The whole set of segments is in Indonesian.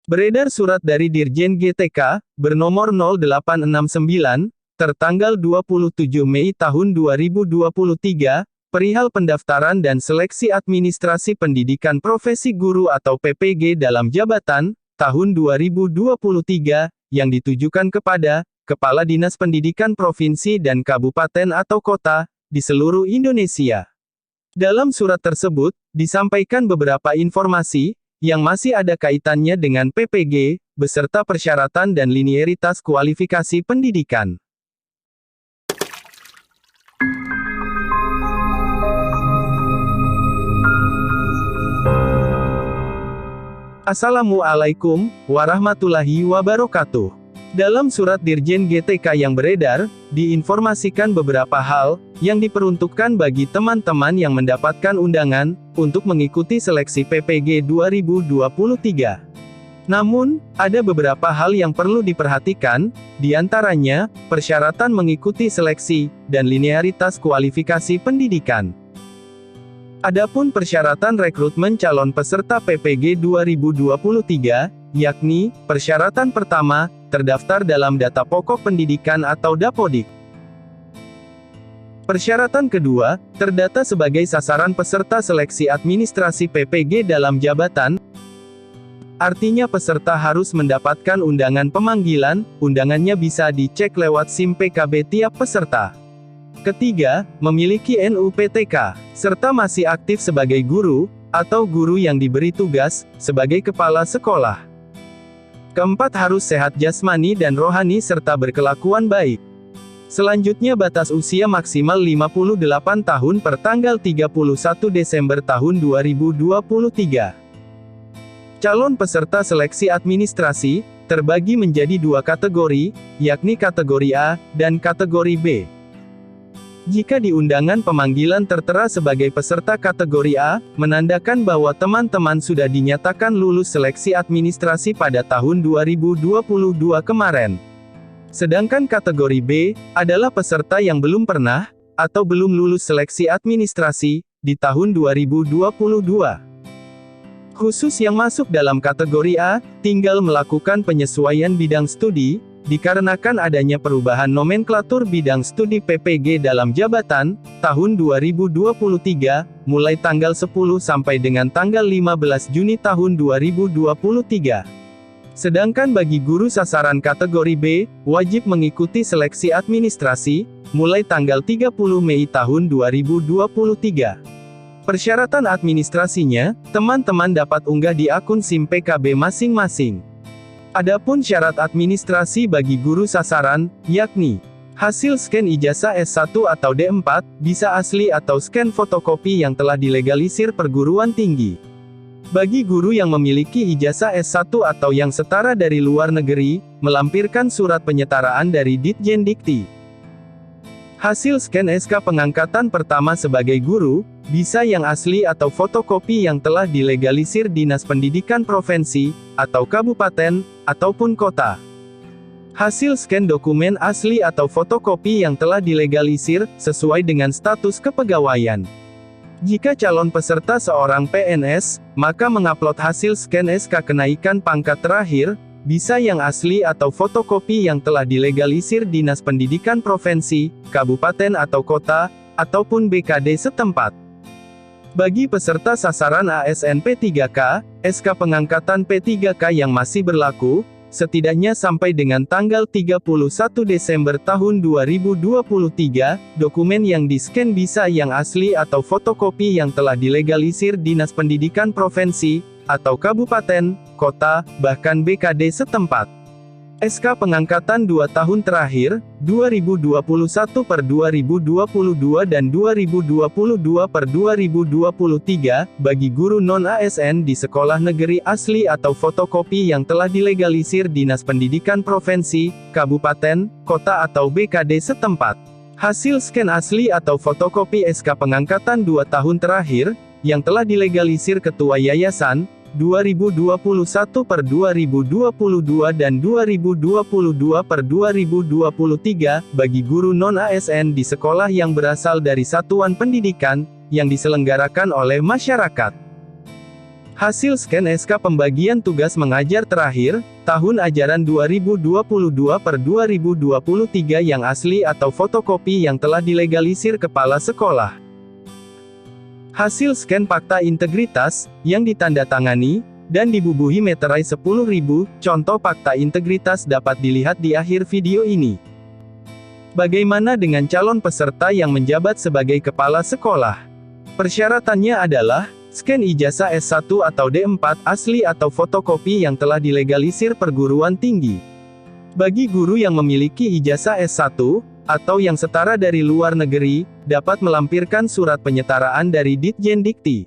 Beredar surat dari Dirjen GTK, bernomor 0869, tertanggal 27 Mei tahun 2023, perihal pendaftaran dan seleksi administrasi pendidikan profesi guru atau PPG dalam jabatan, tahun 2023, yang ditujukan kepada Kepala Dinas Pendidikan Provinsi dan Kabupaten atau Kota, di seluruh Indonesia. Dalam surat tersebut, disampaikan beberapa informasi, yang masih ada kaitannya dengan PPG, beserta persyaratan dan linearitas kualifikasi pendidikan. Assalamualaikum warahmatullahi wabarakatuh. Dalam surat Dirjen GTK yang beredar, diinformasikan beberapa hal, yang diperuntukkan bagi teman-teman yang mendapatkan undangan, untuk mengikuti seleksi PPG 2023. Namun, ada beberapa hal yang perlu diperhatikan, diantaranya, persyaratan mengikuti seleksi, dan linearitas kualifikasi pendidikan. Adapun persyaratan rekrutmen calon peserta PPG 2023, yakni, persyaratan pertama, terdaftar dalam data pokok pendidikan atau Dapodik. Persyaratan kedua, terdata sebagai sasaran peserta seleksi administrasi PPG dalam jabatan. Artinya peserta harus mendapatkan undangan pemanggilan, undangannya bisa dicek lewat SIM PKB tiap peserta. Ketiga, memiliki NUPTK, serta masih aktif sebagai guru, atau guru yang diberi tugas, sebagai kepala sekolah. Keempat, harus sehat jasmani dan rohani serta berkelakuan baik. Selanjutnya batas usia maksimal 58 tahun per tanggal 31 Desember tahun 2023. Calon peserta seleksi administrasi, terbagi menjadi dua kategori, yakni kategori A, dan kategori B. Jika di undangan pemanggilan tertera sebagai peserta kategori A, menandakan bahwa teman-teman sudah dinyatakan lulus seleksi administrasi pada tahun 2022 kemarin. Sedangkan kategori B, adalah peserta yang belum pernah, atau belum lulus seleksi administrasi, di tahun 2022. Khusus yang masuk dalam kategori A, tinggal melakukan penyesuaian bidang studi, dikarenakan adanya perubahan nomenklatur bidang studi PPG dalam jabatan, tahun 2023, mulai tanggal 10 sampai dengan tanggal 15 Juni tahun 2023. Sedangkan bagi guru sasaran kategori B, wajib mengikuti seleksi administrasi, mulai tanggal 30 Mei tahun 2023. Persyaratan administrasinya, teman-teman dapat unggah di akun SIM PKB masing-masing. Adapun syarat administrasi bagi guru sasaran, yakni hasil scan ijazah S1 atau D4, bisa asli atau scan fotokopi yang telah dilegalisir perguruan tinggi. Bagi guru yang memiliki ijazah S1 atau yang setara dari luar negeri, melampirkan surat penyetaraan dari Ditjen Dikti. Hasil scan SK pengangkatan pertama sebagai guru, bisa yang asli atau fotokopi yang telah dilegalisir Dinas Pendidikan Provinsi, atau Kabupaten, ataupun Kota. Hasil scan dokumen asli atau fotokopi yang telah dilegalisir, sesuai dengan status kepegawaian. Jika calon peserta seorang PNS, maka mengupload hasil scan SK kenaikan pangkat terakhir, bisa yang asli atau fotokopi yang telah dilegalisir Dinas Pendidikan Provinsi, Kabupaten atau Kota, ataupun BKD setempat. Bagi peserta sasaran ASN P3K, SK pengangkatan P3K yang masih berlaku, setidaknya sampai dengan tanggal 31 Desember tahun 2023, dokumen yang di-scan bisa yang asli atau fotokopi yang telah dilegalisir Dinas Pendidikan Provinsi, atau Kabupaten, Kota, bahkan BKD setempat. SK pengangkatan 2 tahun terakhir, 2021/2022 dan 2022/2023, bagi guru non-ASN di sekolah negeri asli atau fotokopi yang telah dilegalisir Dinas Pendidikan Provinsi, Kabupaten, Kota atau BKD setempat. Hasil scan asli atau fotokopi SK pengangkatan 2 tahun terakhir, yang telah dilegalisir Ketua Yayasan, 2021/2022 dan 2022/2023, bagi guru non-ASN di sekolah yang berasal dari satuan pendidikan, yang diselenggarakan oleh masyarakat. Hasil scan SK pembagian tugas mengajar terakhir, tahun ajaran 2022/2023 yang asli atau fotokopi yang telah dilegalisir kepala sekolah. Hasil scan fakta integritas, yang ditandatangani, dan dibubuhi meterai 10.000, contoh fakta integritas dapat dilihat di akhir video ini. Bagaimana dengan calon peserta yang menjabat sebagai kepala sekolah? Persyaratannya adalah, scan ijazah S1 atau D4 asli atau fotokopi yang telah dilegalisir perguruan tinggi. Bagi guru yang memiliki ijazah S1, atau yang setara dari luar negeri, dapat melampirkan surat penyetaraan dari Ditjen Dikti.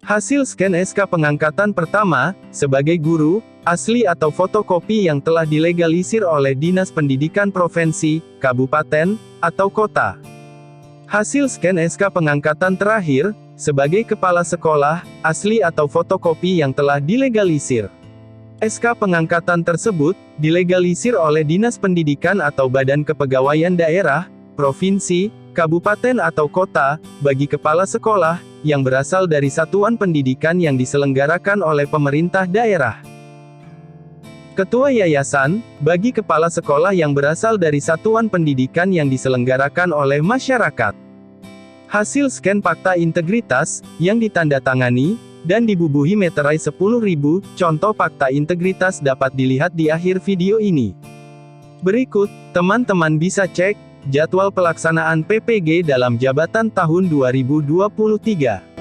Hasil scan SK pengangkatan pertama, sebagai guru, asli atau fotokopi yang telah dilegalisir oleh Dinas Pendidikan Provinsi, Kabupaten, atau Kota. Hasil scan SK pengangkatan terakhir, sebagai kepala sekolah, asli atau fotokopi yang telah dilegalisir. SK pengangkatan tersebut, dilegalisir oleh Dinas Pendidikan atau Badan Kepegawaian Daerah, Provinsi, Kabupaten atau Kota, bagi kepala sekolah, yang berasal dari satuan pendidikan yang diselenggarakan oleh pemerintah daerah. Ketua Yayasan, bagi kepala sekolah yang berasal dari satuan pendidikan yang diselenggarakan oleh masyarakat. Hasil scan fakta integritas, yang ditandatangani, dan dibubuhi meterai 10.000, contoh fakta integritas dapat dilihat di akhir video ini. Berikut, teman-teman bisa cek, jadwal pelaksanaan PPG dalam jabatan tahun 2023.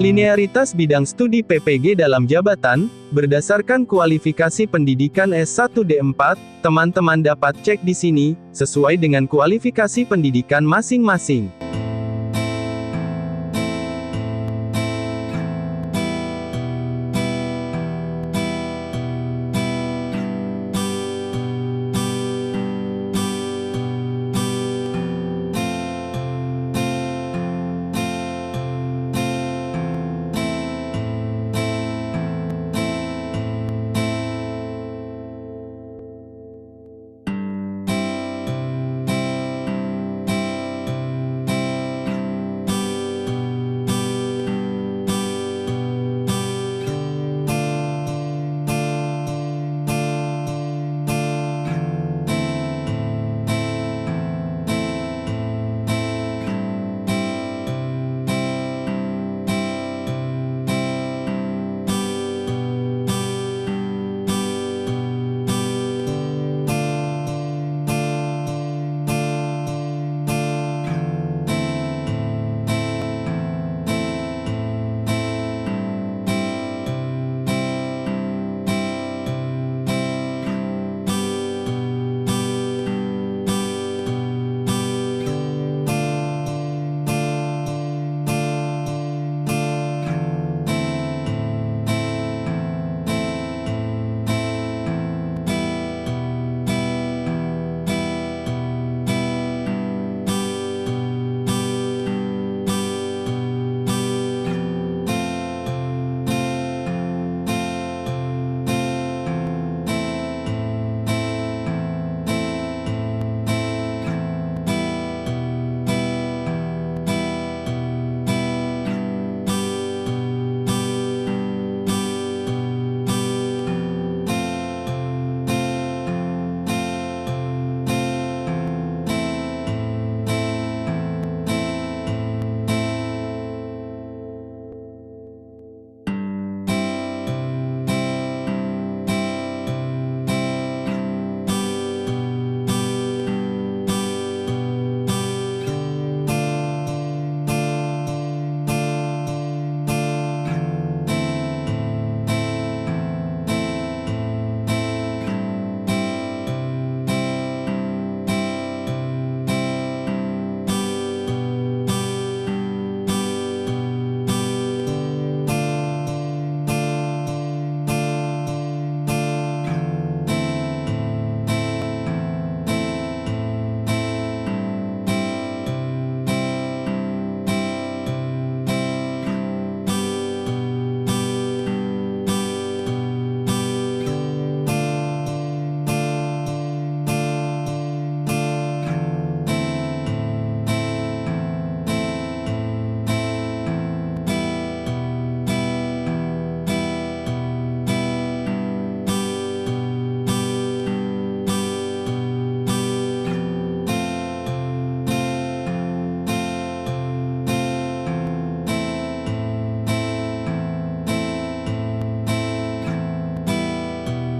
Linearitas bidang studi PPG dalam jabatan, berdasarkan kualifikasi pendidikan S1 D4, teman-teman dapat cek di sini, sesuai dengan kualifikasi pendidikan masing-masing.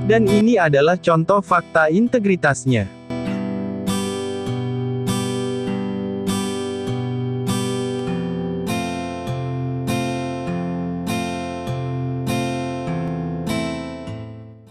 Dan ini adalah contoh fakta integritasnya.